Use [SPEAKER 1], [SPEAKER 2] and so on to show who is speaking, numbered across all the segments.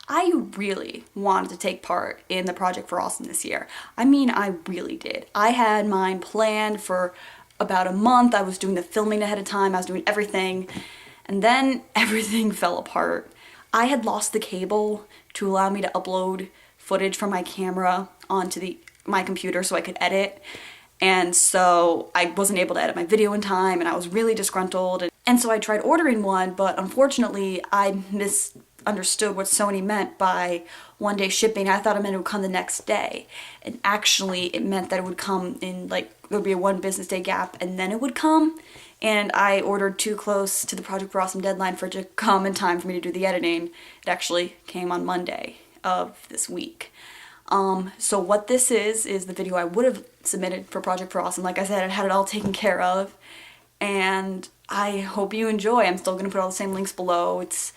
[SPEAKER 1] I really wanted to take part in the Project for Awesome this year. I mean, I really did. I had mine planned for about a month. I was doing the filming ahead of time. I was doing everything. And then everything fell apart. I had lost the cable to allow me to upload footage from my camera onto my computer so I could edit. And so I wasn't able to edit my video in time, and I was really disgruntled. And so I tried ordering one, but unfortunately I misunderstood what Sony meant by 1-day shipping. I thought it meant it would come the next day. And actually it meant that it would come in, like, there would be a 1 business day gap and then it would come. And I ordered too close to the Project for Awesome deadline for it to come in time for me to do the editing. It actually came on Monday of this week. So what this is the video I would have submitted for Project for Awesome. Like I said, I had it all taken care of, and I hope you enjoy. I'm still gonna put all the same links below. It's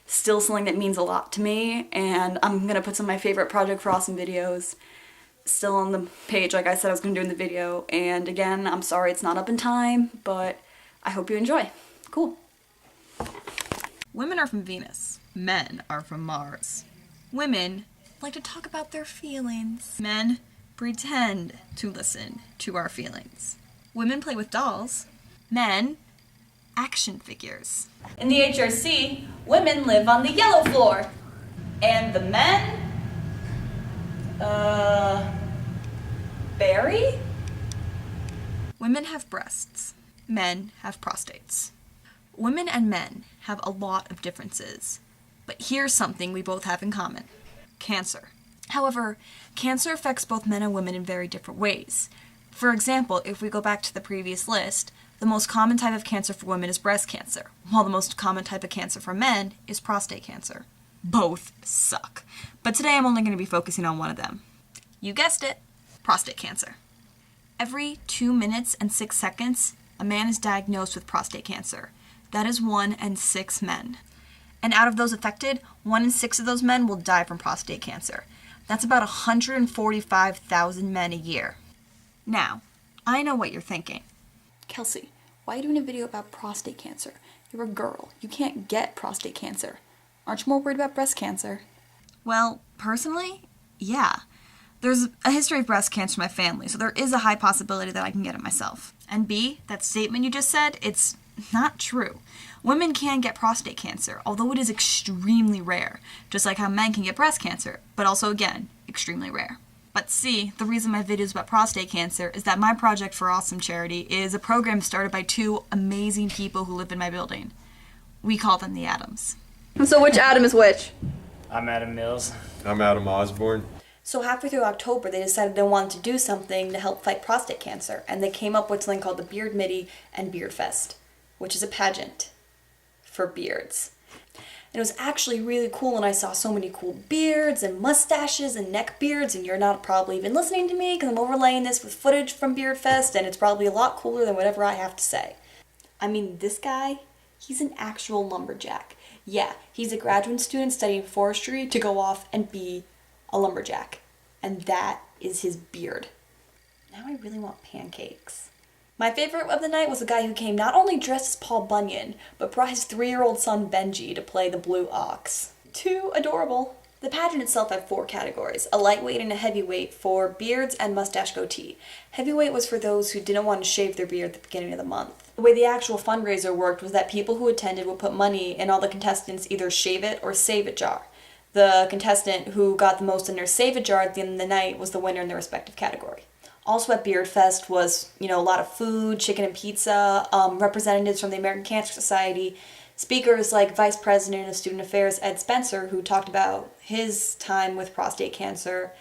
[SPEAKER 1] still something that means a lot to me, and I'm gonna put some of my favorite Project for Awesome videos still on the page like I said I was gonna do in the video. And again, I'm sorry it's not up in time, but I hope you enjoy. Cool.
[SPEAKER 2] Women are from Venus. Men are from Mars. Women like to talk about their feelings. Men pretend to listen to our feelings. Women play with dolls. Men, action figures.
[SPEAKER 1] In the HRC, women live on the yellow floor. And the men, Barry?
[SPEAKER 2] Women have breasts. Men have prostates. Women and men have a lot of differences. But here's something we both have in common. Cancer. However, cancer affects both men and women in very different ways. For example, if we go back to the previous list, the most common type of cancer for women is breast cancer, while the most common type of cancer for men is prostate cancer. Both suck. But today I'm only going to be focusing on one of them. You guessed it, prostate cancer. Every 2 minutes and 6 seconds, a man is diagnosed with prostate cancer. That is 1 in 6 men. And out of those affected, 1 in 6 of those men will die from prostate cancer. That's about 145,000 men a year. Now, I know what you're thinking.
[SPEAKER 1] Kelsey, why are you doing a video about prostate cancer? You're a girl. You can't get prostate cancer. Aren't you more worried about breast cancer?
[SPEAKER 2] Well, personally, yeah. There's a history of breast cancer in my family, so there is a high possibility that I can get it myself. And B, that statement you just said, it's not true. Women can get prostate cancer, although it is extremely rare, just like how men can get breast cancer, but also, again, extremely rare. But C, the reason my video is about prostate cancer is that my Project for Awesome charity is a program started by 2 amazing people who live in my building. We call them the Adams.
[SPEAKER 3] So which Adam is which?
[SPEAKER 4] I'm Adam Mills.
[SPEAKER 5] I'm Adam Osborne.
[SPEAKER 1] So halfway through October, they decided they wanted to do something to help fight prostate cancer, and they came up with something called the Beardmitte and Beardfest, which is a pageant for beards. And it was actually really cool, and I saw so many cool beards and mustaches and neck beards, and you're not probably even listening to me because I'm overlaying this with footage from Beardfest, and it's probably a lot cooler than whatever I have to say. I mean, this guy, he's an actual lumberjack. Yeah, he's a graduate student studying forestry to go off and be a lumberjack. And that is his beard. Now I really want pancakes. My favorite of the night was a guy who came not only dressed as Paul Bunyan, but brought his 3-year-old son Benji to play the blue ox. Too adorable. The pageant itself had 4 categories, a lightweight and a heavyweight for beards and mustache goatee. Heavyweight was for those who didn't want to shave their beard at the beginning of the month. The way the actual fundraiser worked was that people who attended would put money in all the contestants' either shave it or save it jar. The contestant who got the most in their save it jar at the end of the night was the winner in their respective category. Also at Beardfest was, a lot of food, chicken and pizza, representatives from the American Cancer Society, speakers like Vice President of Student Affairs Ed Spencer, who talked about his time with prostate cancer,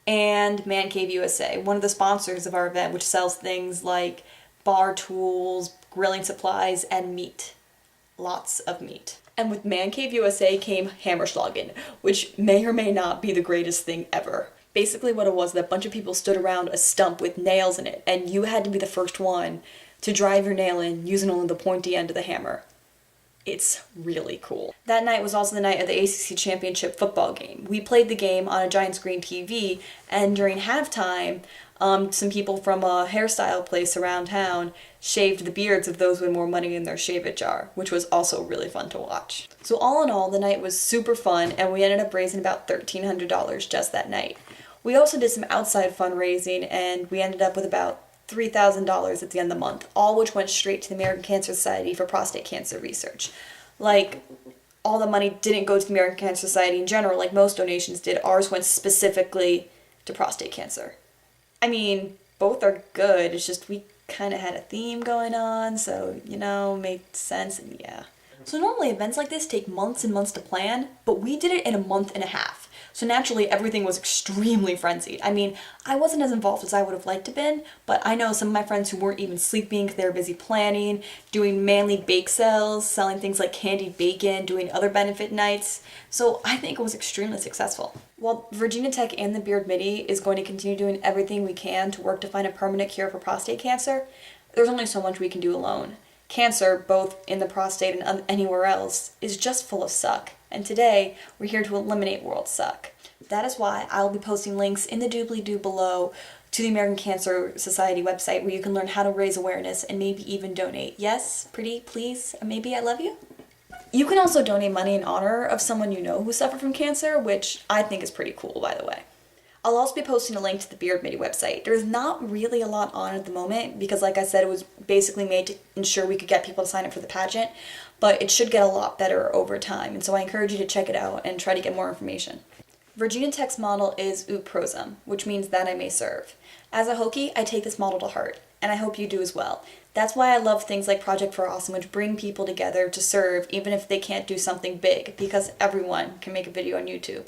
[SPEAKER 1] and Man Cave USA, one of the sponsors of our event, which sells things like bar tools, grilling supplies, and meat. Lots of meat. And with Man Cave USA came Hammerschlagen, which may or may not be the greatest thing ever. Basically what it was, that a bunch of people stood around a stump with nails in it, and you had to be the first one to drive your nail in using only the pointy end of the hammer. It's really cool. That night was also the night of the ACC Championship football game. We played the game on a giant screen TV, and during halftime, some people from a hairstyle place around town shaved the beards of those with more money in their shave-it jar, which was also really fun to watch. So all in all, the night was super fun, and we ended up raising about $1,300 just that night. We also did some outside fundraising, and we ended up with about $3,000 at the end of the month, all which went straight to the American Cancer Society for prostate cancer research. Like, all the money didn't go to the American Cancer Society in general, like most donations did. Ours went specifically to prostate cancer. I mean, both are good, it's just we kind of had a theme going on, so, made sense, and yeah. So normally events like this take months and months to plan, but we did it in a month and a half. So naturally, everything was extremely frenzied. I mean, I wasn't as involved as I would have liked to have been, but I know some of my friends who weren't even sleeping because they were busy planning, doing manly bake sales, selling things like candied bacon, doing other benefit nights. So I think it was extremely successful. While Virginia Tech and the Beardmitte is going to continue doing everything we can to work to find a permanent cure for prostate cancer, there's only so much we can do alone. Cancer, both in the prostate and anywhere else, is just full of suck. And today, we're here to eliminate world suck. That is why I'll be posting links in the doobly-doo below to the American Cancer Society website where you can learn how to raise awareness and maybe even donate. Yes, pretty, please, maybe I love you. You can also donate money in honor of someone you know who suffered from cancer, which I think is pretty cool, by the way. I'll also be posting a link to the Beardmitte website. There's not really a lot on at the moment because, like I said, it was basically made to ensure we could get people to sign up for the pageant, but it should get a lot better over time, and so I encourage you to check it out and try to get more information. Virginia Tech's model is ut prosum, which means that I may serve. As a Hokie, I take this model to heart, and I hope you do as well. That's why I love things like Project for Awesome, which bring people together to serve even if they can't do something big, because everyone can make a video on YouTube.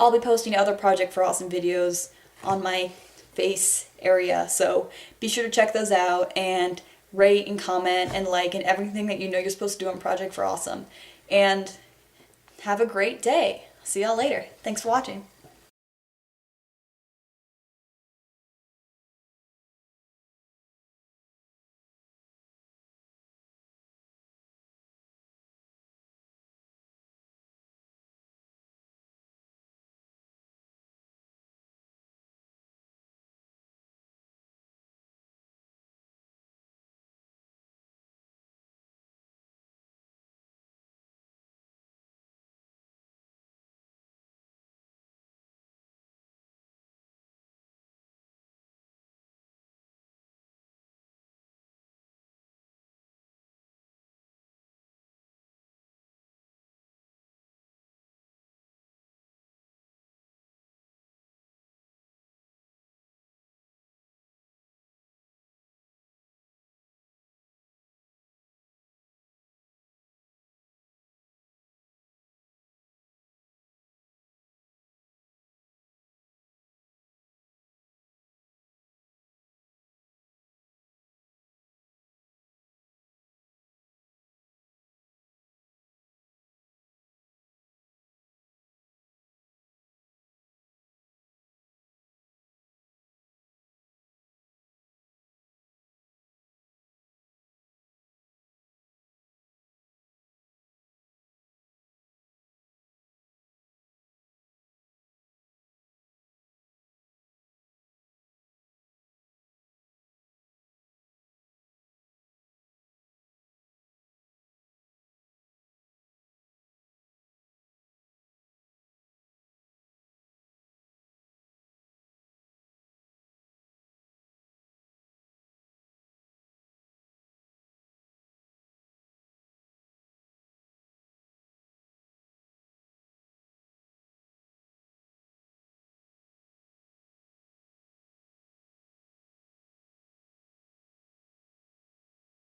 [SPEAKER 1] I'll be posting other Project for Awesome videos on my face area, so be sure to check those out and rate and comment and like and everything that you know you're supposed to do on Project for Awesome. And have a great day. See y'all later. Thanks for watching.